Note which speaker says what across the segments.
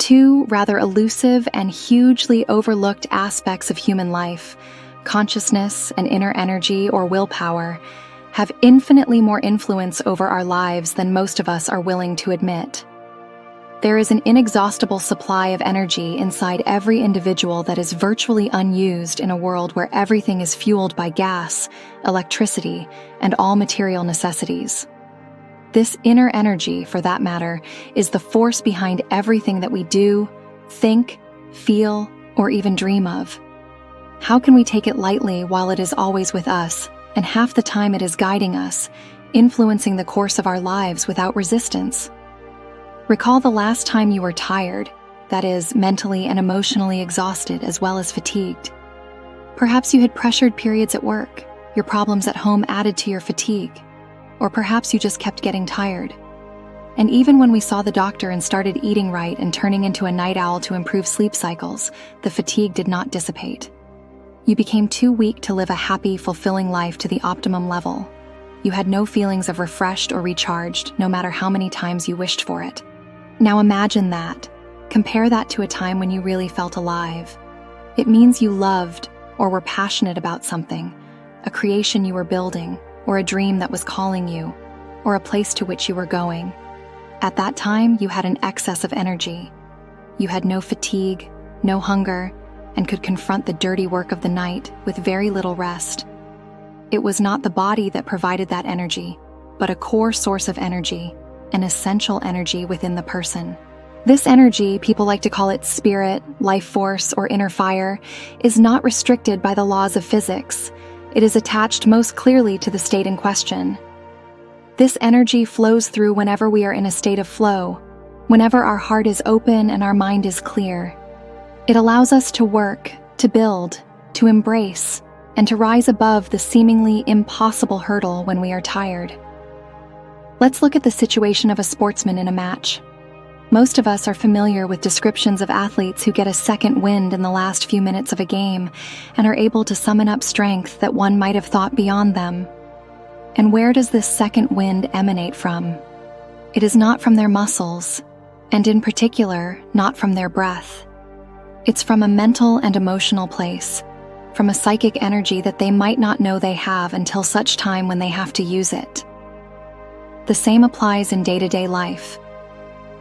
Speaker 1: two rather elusive and hugely overlooked aspects of human life, consciousness and inner energy or willpower, have infinitely more influence over our lives than most of us are willing to admit. There is an inexhaustible supply of energy inside every individual that is virtually unused in a world where everything is fueled by gas, electricity, and all material necessities. This inner energy, for that matter, is the force behind everything that we do, think, feel, or even dream of. How can we take it lightly while it is always with us, and half the time it is guiding us, influencing the course of our lives without resistance? Recall the last time you were tired, that is, mentally and emotionally exhausted as well as fatigued. Perhaps you had pressured periods at work, your problems at home added to your fatigue, or perhaps you just kept getting tired. And even when we saw the doctor and started eating right and turning into a night owl to improve sleep cycles, the fatigue did not dissipate. You became too weak to live a happy, fulfilling life to the optimum level. You had no feelings of refreshed or recharged, no matter how many times you wished for it. Now imagine that. Compare that to a time when you really felt alive. It means you loved or were passionate about something, a creation you were building, or a dream that was calling you, or a place to which you were going. At that time, you had an excess of energy. You had no fatigue, no hunger, and could confront the dirty work of the night with very little rest. It was not the body that provided that energy, but a core source of energy, an essential energy within the person. This energy, people like to call it spirit, life force, or inner fire, is not restricted by the laws of physics. It is attached most clearly to the state in question. This energy flows through whenever we are in a state of flow, whenever our heart is open and our mind is clear. It allows us to work, to build, to embrace, and to rise above the seemingly impossible hurdle when we are tired. Let's look at the situation of a sportsman in a match. Most of us are familiar with descriptions of athletes who get a second wind in the last few minutes of a game and are able to summon up strength that one might have thought beyond them. And where does this second wind emanate from? It is not from their muscles, and in particular, not from their breath. It's from a mental and emotional place, from a psychic energy that they might not know they have until such time when they have to use it. The same applies in day-to-day life.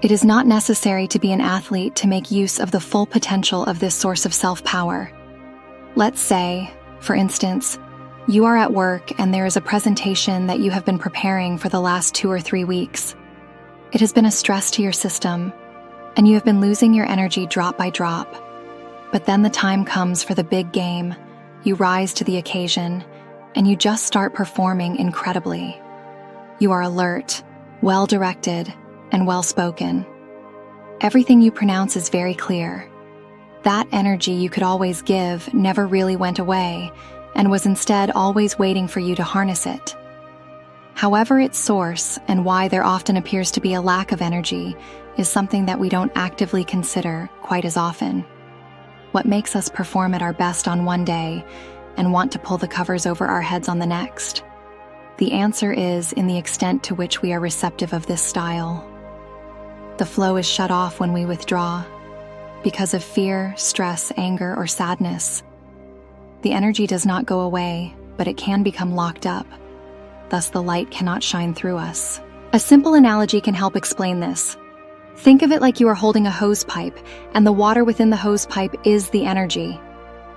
Speaker 1: It is not necessary to be an athlete to make use of the full potential of this source of self-power. Let's say, for instance, you are at work and there is a presentation that you have been preparing for the last 2 or 3 weeks. It has been a stress to your system, and you have been losing your energy drop by drop. But then the time comes for the big game, you rise to the occasion, and you just start performing incredibly. You are alert, well-directed, and well-spoken. Everything you pronounce is very clear. That energy you could always give never really went away, and was instead always waiting for you to harness it. However, its source and why there often appears to be a lack of energy is something that we don't actively consider quite as often. What makes us perform at our best on one day and want to pull the covers over our heads on the next? The answer is in the extent to which we are receptive of this style. The flow is shut off when we withdraw, because of fear, stress, anger, or sadness. The energy does not go away, but it can become locked up. Thus, the light cannot shine through us. A simple analogy can help explain this. Think of it like you are holding a hose pipe, and the water within the hose pipe is the energy.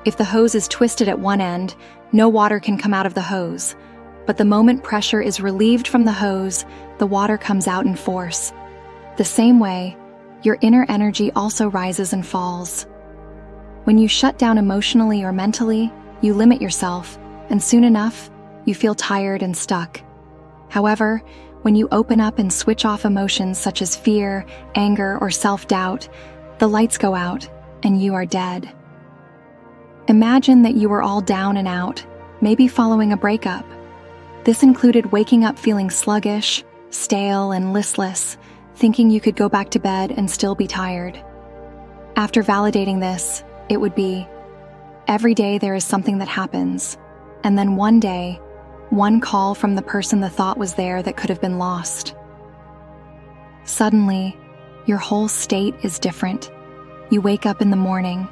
Speaker 1: If the hose is twisted at one end, no water can come out of the hose. But the moment pressure is relieved from the hose, the water comes out in force. The same way, your inner energy also rises and falls. When you shut down emotionally or mentally, you limit yourself, and soon enough, you feel tired and stuck. However, when you open up and switch off emotions such as fear, anger, or self-doubt, the lights go out, and you are dead. Imagine that you were all down and out, maybe following a breakup. This included waking up feeling sluggish, stale, and listless, thinking you could go back to bed and still be tired. After validating this, it would be, every day there is something that happens, and then one day, one call from the person the thought was there that could have been lost. Suddenly, your whole state is different, You wake up in the morning,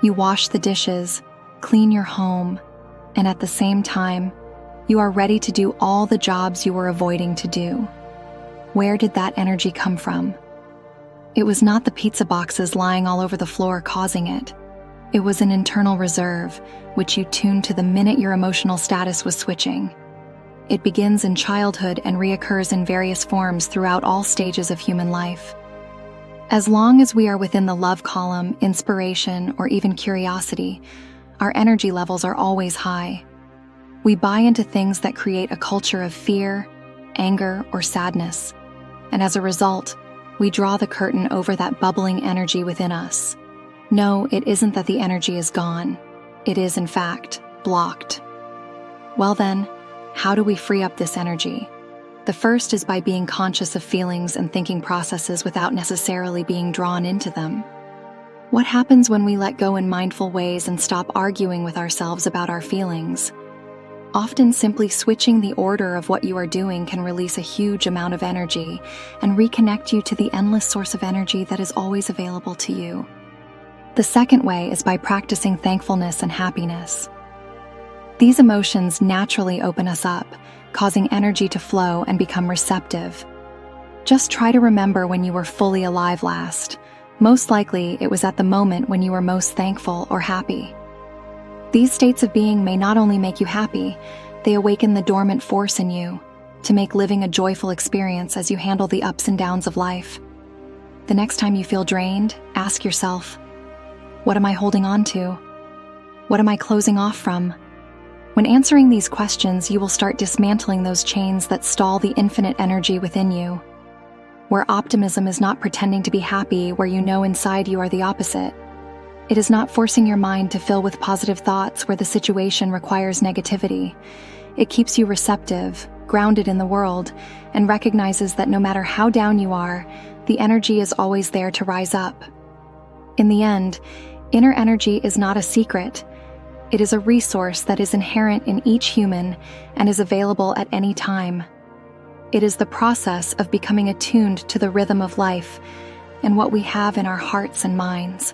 Speaker 1: you wash the dishes, clean your home, and at the same time, you are ready to do all the jobs you were avoiding to do. Where did that energy come from? It was not the pizza boxes lying all over the floor causing it. It was an internal reserve, which you tuned to the minute your emotional status was switching. It begins in childhood and reoccurs in various forms throughout all stages of human life. As long as we are within the love column, inspiration, or even curiosity, our energy levels are always high. We buy into things that create a culture of fear, anger, or sadness, and as a result, we draw the curtain over that bubbling energy within us. No, it isn't that the energy is gone. It is, in fact, blocked. Well then, how do we free up this energy? The first is by being conscious of feelings and thinking processes without necessarily being drawn into them. What happens when we let go in mindful ways and stop arguing with ourselves about our feelings? Often simply switching the order of what you are doing can release a huge amount of energy and reconnect you to the endless source of energy that is always available to you. The second way is by practicing thankfulness and happiness. These emotions naturally open us up, causing energy to flow and become receptive. Just try to remember when you were fully alive last. Most likely, it was at the moment when you were most thankful or happy. These states of being may not only make you happy, they awaken the dormant force in you to make living a joyful experience as you handle the ups and downs of life. The next time you feel drained, ask yourself, what am I holding on to? What am I closing off from? When answering these questions, you will start dismantling those chains that stall the infinite energy within you. Where optimism is not pretending to be happy, where you know inside you are the opposite. It is not forcing your mind to fill with positive thoughts where the situation requires negativity. It keeps you receptive, grounded in the world, and recognizes that no matter how down you are, the energy is always there to rise up. In the end, inner energy is not a secret. It is a resource that is inherent in each human and is available at any time. It is the process of becoming attuned to the rhythm of life and what we have in our hearts and minds,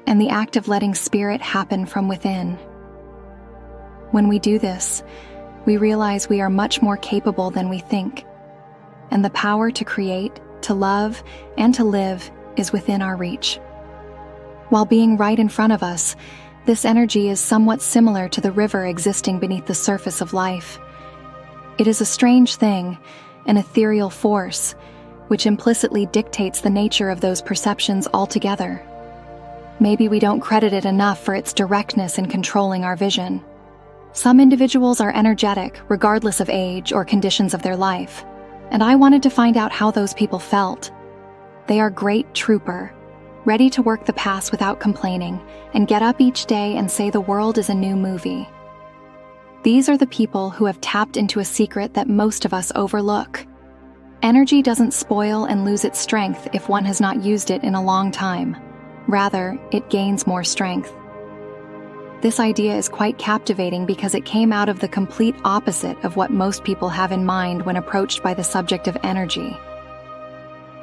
Speaker 1: and the act of letting spirit happen from within. When we do this, we realize we are much more capable than we think, and the power to create, to love, and to live is within our reach. While being right in front of us, this energy is somewhat similar to the river existing beneath the surface of life. It is a strange thing, an ethereal force, which implicitly dictates the nature of those perceptions altogether. Maybe we don't credit it enough for its directness in controlling our vision. Some individuals are energetic, regardless of age or conditions of their life, and I wanted to find out how those people felt. They are great trooper, ready to work the pass without complaining, and get up each day and say the world is a new movie. These are the people who have tapped into a secret that most of us overlook. Energy doesn't spoil and lose its strength if one has not used it in a long time. Rather, it gains more strength. This idea is quite captivating because it came out of the complete opposite of what most people have in mind when approached by the subject of energy.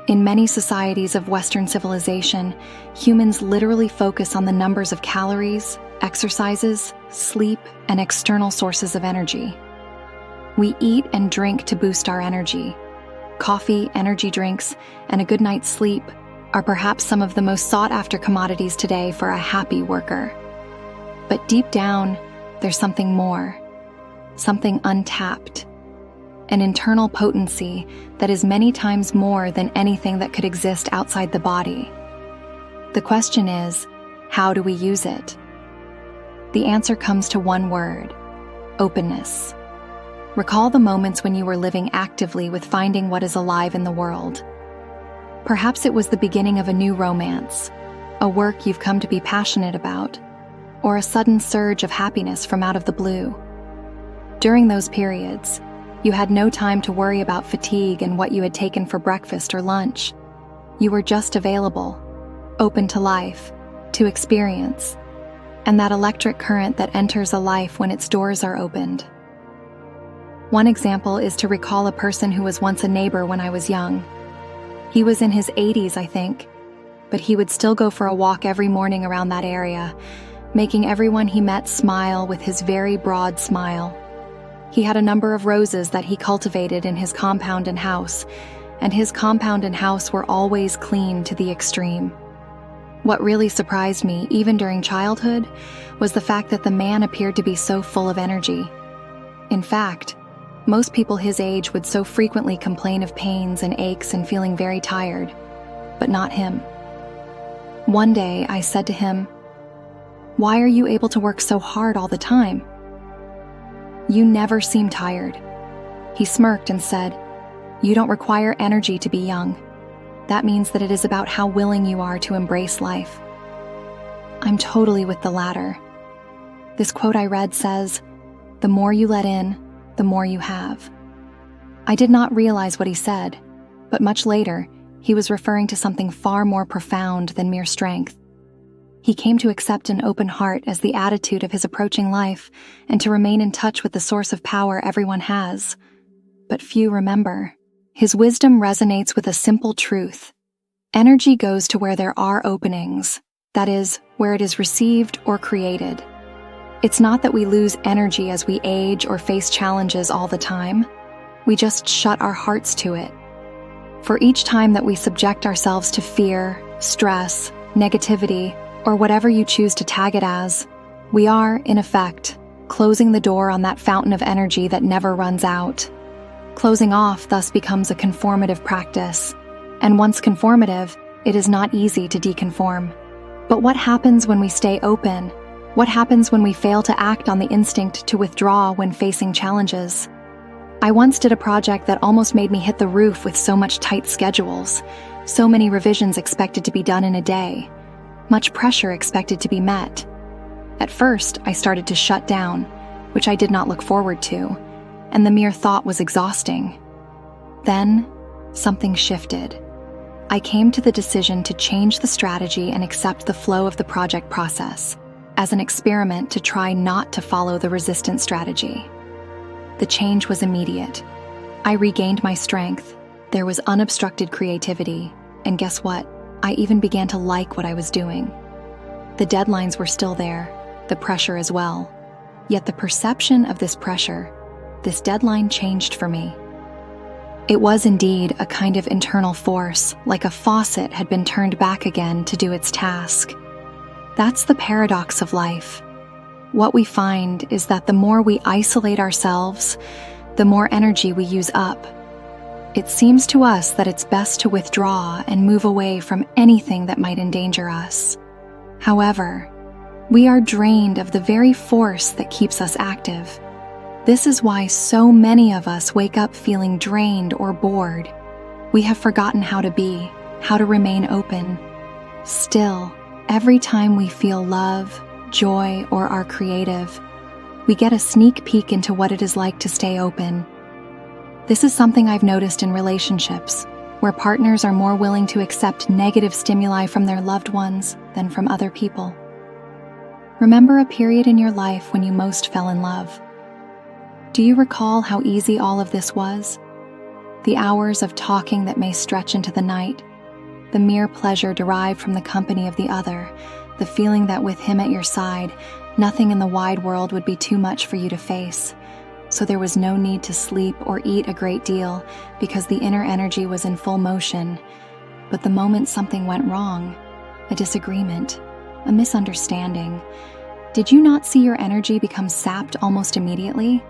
Speaker 1: In many societies of Western civilization, humans literally focus on the numbers of calories, exercises, sleep, and external sources of energy. We eat and drink to boost our energy. Coffee, energy drinks, and a good night's sleep are perhaps some of the most sought-after commodities today for a happy worker. But deep down, there's something more, something untapped, an internal potency that is many times more than anything that could exist outside the body. The question is, how do we use it? The answer comes to one word: openness. Recall the moments when you were living actively with finding what is alive in the world. Perhaps it was the beginning of a new romance, a work you've come to be passionate about, or a sudden surge of happiness from out of the blue. During those periods, you had no time to worry about fatigue and what you had taken for breakfast or lunch. You were just available, open to life, to experience, and that electric current that enters a life when its doors are opened. One example is to recall a person who was once a neighbor when I was young. He was in his 80s, I think, but he would still go for a walk every morning around that area, making everyone he met smile with his very broad smile. He had a number of roses that he cultivated in his compound and house, and his compound and house were always clean to the extreme. What really surprised me, even during childhood, was the fact that the man appeared to be so full of energy. In fact, most people his age would so frequently complain of pains and aches and feeling very tired, but not him. One day, I said to him, "Why are you able to work so hard all the time? You never seem tired." He smirked and said, "You don't require energy to be young. That means that it is about how willing you are to embrace life." I'm totally with the latter. This quote I read says, "The more you let in, the more you have." I did not realize what he said, but much later, he was referring to something far more profound than mere strength. He came to accept an open heart as the attitude of his approaching life and to remain in touch with the source of power everyone has. But few remember. His wisdom resonates with a simple truth. Energy goes to where there are openings, that is, where it is received or created. It's not that we lose energy as we age or face challenges all the time. We just shut our hearts to it. For each time that we subject ourselves to fear, stress, negativity, or whatever you choose to tag it as, we are, in effect, closing the door on that fountain of energy that never runs out. Closing off thus becomes a conformative practice, and once conformative, it is not easy to deconform. But what happens when we stay open? What happens when we fail to act on the instinct to withdraw when facing challenges? I once did a project that almost made me hit the roof with so much tight schedules, so many revisions expected to be done in a day, much pressure expected to be met. At first, I started to shut down, which I did not look forward to, and the mere thought was exhausting. Then, something shifted. I came to the decision to change the strategy and accept the flow of the project process, as an experiment to try not to follow the resistant strategy. The change was immediate. I regained my strength, there was unobstructed creativity, and guess what? I even began to like what I was doing. The deadlines were still there, the pressure as well. Yet the perception of this pressure, this deadline changed for me. It was indeed a kind of internal force, like a faucet had been turned back again to do its task. That's the paradox of life. What we find is that the more we isolate ourselves, the more energy we use up. It seems to us that it's best to withdraw and move away from anything that might endanger us. However, we are drained of the very force that keeps us active. This is why so many of us wake up feeling drained or bored. We have forgotten how to be, how to remain open. Still, every time we feel love, joy, or are creative, we get a sneak peek into what it is like to stay open. This is something I've noticed in relationships, where partners are more willing to accept negative stimuli from their loved ones than from other people. Remember a period in your life when you most fell in love. Do you recall how easy all of this was? The hours of talking that may stretch into the night, the mere pleasure derived from the company of the other, the feeling that with him at your side, nothing in the wide world would be too much for you to face. So there was no need to sleep or eat a great deal because the inner energy was in full motion. But the moment something went wrong, a disagreement, a misunderstanding, did you not see your energy become sapped almost immediately?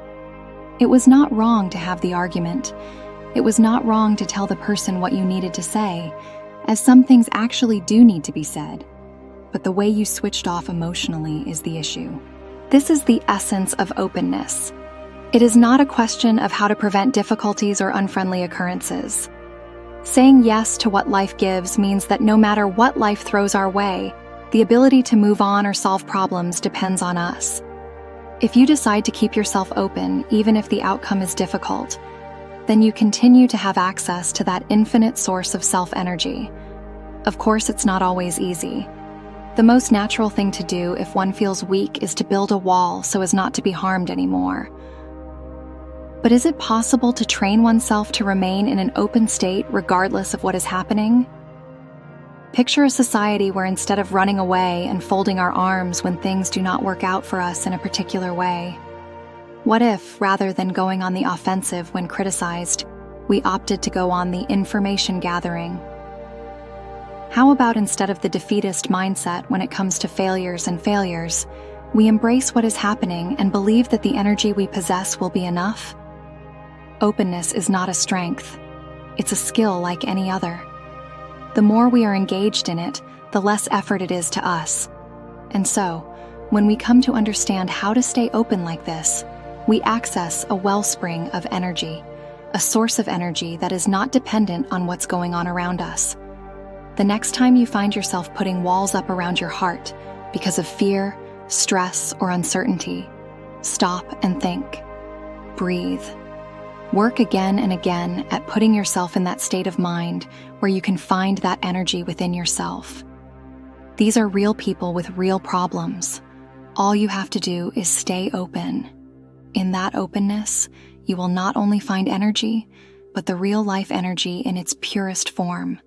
Speaker 1: It was not wrong to have the argument. It was not wrong to tell the person what you needed to say, as some things actually do need to be said. But the way you switched off emotionally is the issue. This is the essence of openness. It is not a question of how to prevent difficulties or unfriendly occurrences. Saying yes to what life gives means that no matter what life throws our way, the ability to move on or solve problems depends on us. If you decide to keep yourself open, even if the outcome is difficult, then you continue to have access to that infinite source of self-energy. Of course, it's not always easy. The most natural thing to do if one feels weak is to build a wall so as not to be harmed anymore. But is it possible to train oneself to remain in an open state regardless of what is happening? Picture a society where instead of running away and folding our arms when things do not work out for us in a particular way, what if, rather than going on the offensive when criticized, we opted to go on the information gathering? How about instead of the defeatist mindset when it comes to failures, we embrace what is happening and believe that the energy we possess will be enough? Openness is not a strength. It's a skill like any other. The more we are engaged in it, the less effort it is to us. And so, when we come to understand how to stay open like this, we access a wellspring of energy, a source of energy that is not dependent on what's going on around us. The next time you find yourself putting walls up around your heart because of fear, stress, or uncertainty, stop and think. Breathe. Work again and again at putting yourself in that state of mind where you can find that energy within yourself. These are real people with real problems. All you have to do is stay open. In that openness, you will not only find energy, but the real life energy in its purest form.